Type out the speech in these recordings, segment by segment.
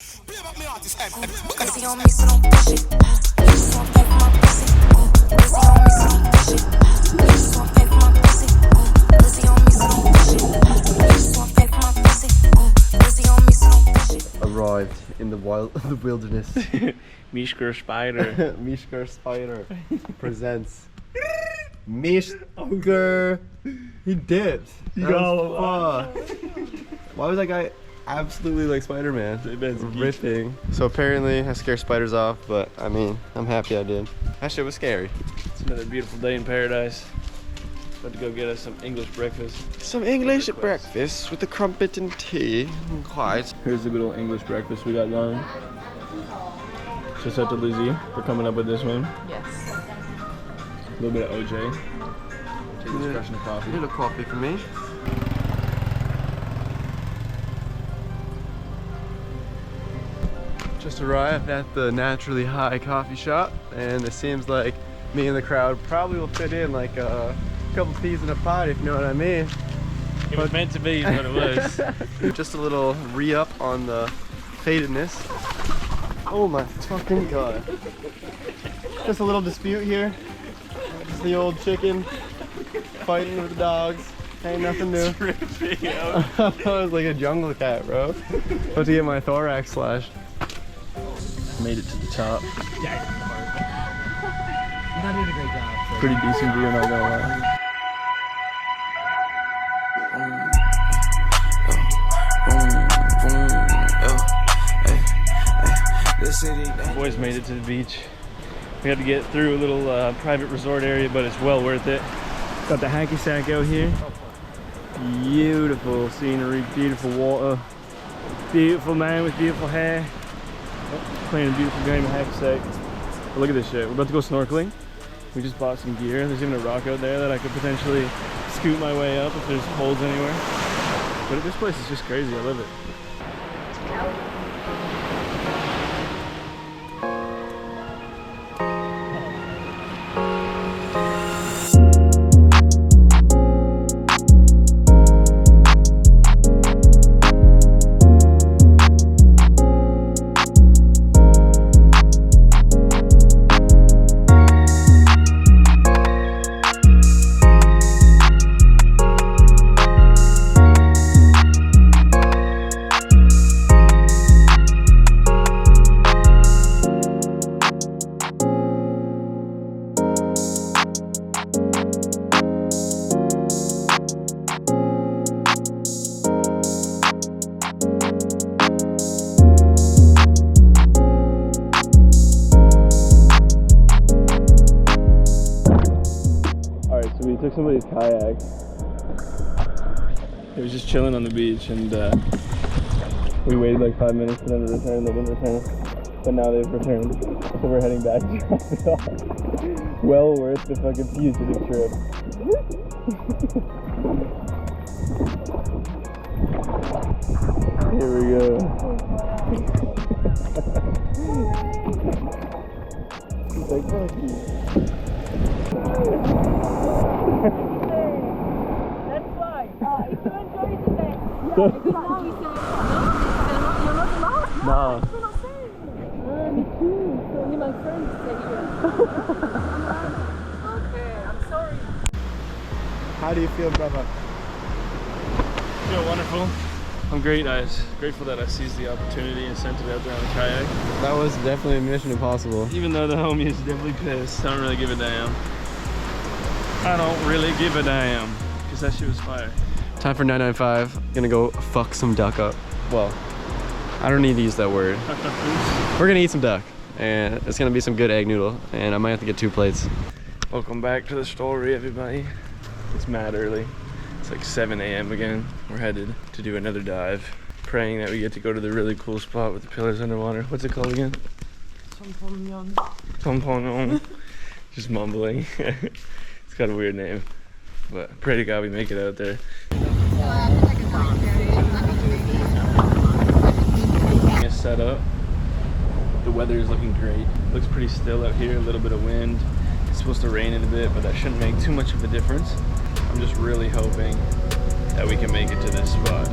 Pussy on me, so don't push it. You just want pay for my pussy. Pussy on me, so don't push it. You just want pay for my pussy. Pussy on me, so don't push it. You just want pay for my pussy. Pussy on me, so don't push it. Arrived in the wilderness. Mishker Spider. Mishker Spider presents Mishker. He dipped. Why was that guy absolutely like Spider-Man? Ripping. So apparently I scare spiders off, but I mean, I'm happy I did. That shit was scary. It's another beautiful day in paradise. About to go get us some English breakfast. Some English breakfast with a crumpet and tea. Quiet. Here's the good old English breakfast we got going. Shout out to Lizzie for coming up with this one. Yes. A little bit of OJ. Take this crushing the coffee. A little coffee for me. Just arrived at the Naturally High coffee shop, and it seems like me and the crowd probably will fit in like a couple peas in a pod, if you know what I mean. It was meant to be what it was. Just a little re-up on the fadedness. Oh my fucking god. Just a little dispute here. Just the old chicken fighting with the dogs. Ain't nothing new. I was like a jungle cat, bro. About to get my thorax slashed. Made it to the top. You're not doing a great job. Pretty decent view, not gonna lie. Boys made it to the beach. We had to get through a little private resort area, but it's well worth it. Got the hacky sack out here. Beautiful scenery, beautiful water. Beautiful man with beautiful hair. Playing a beautiful game of hacky sack. But look at this shit. We're about to go snorkeling. We just bought some gear. There's even a rock out there that I could potentially scoot my way up if there's holes anywhere. But this place is just crazy. I love it. Took somebody's kayak. It was just chilling on the beach, and we waited like 5 minutes for them to return. They didn't return, but now they've returned, so we're heading back to drop it off. Well worth the fucking fugitive trip. Here we go. He's like, fuck you. That's why. If you enjoy it today, yeah, if you now you say, no, you're not allowed. Nah. You're not saying. Me too. So only my friends stay here. Okay, I'm sorry. How do you feel, brother? I feel wonderful. I'm great. I was grateful that I seized the opportunity and sent it out there on the kayak. That was definitely a mission impossible. Even though the homie is definitely pissed, I don't really give a damn. I don't really give a damn, because that shit was fire. Time for 995. Gonna go fuck some duck up. Well, I don't need to use that word. We're gonna eat some duck, and it's gonna be some good egg noodle, and I might have to get 2 plates. Welcome back to the story, everybody. It's mad early. It's like 7 a.m. again. We're headed to do another dive. Praying that we get to go to the really cool spot with the pillars underwater. What's it called again? Tomponyon. Just mumbling. It's got a weird name. But pray to God we make it out there. It's set up. The weather is looking great. Looks pretty still out here, a little bit of wind. It's supposed to rain in a bit, but that shouldn't make too much of a difference. I'm just really hoping that we can make it to this spot.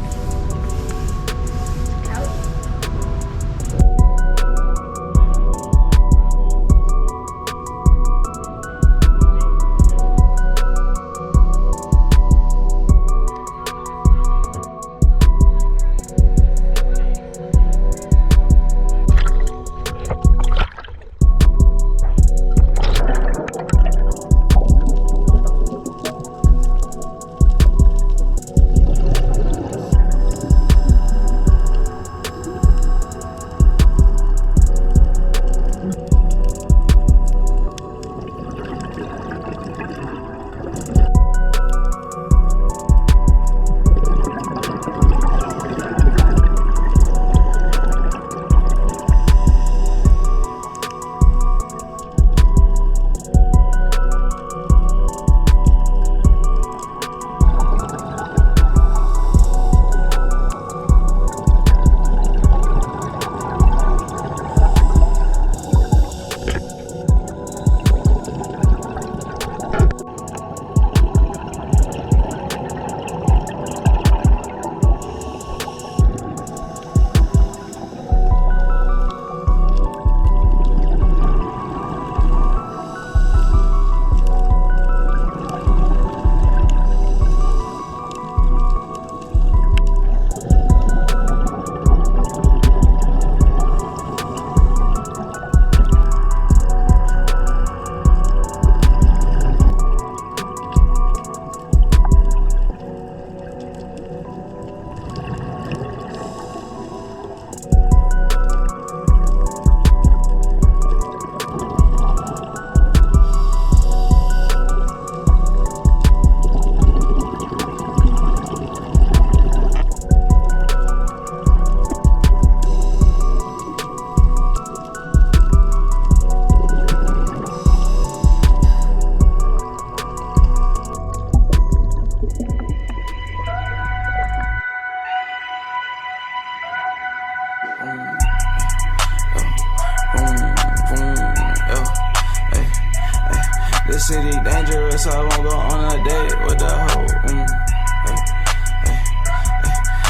This city dangerous, I won't go on a date with the hoe.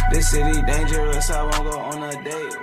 This city dangerous, I won't go on a date.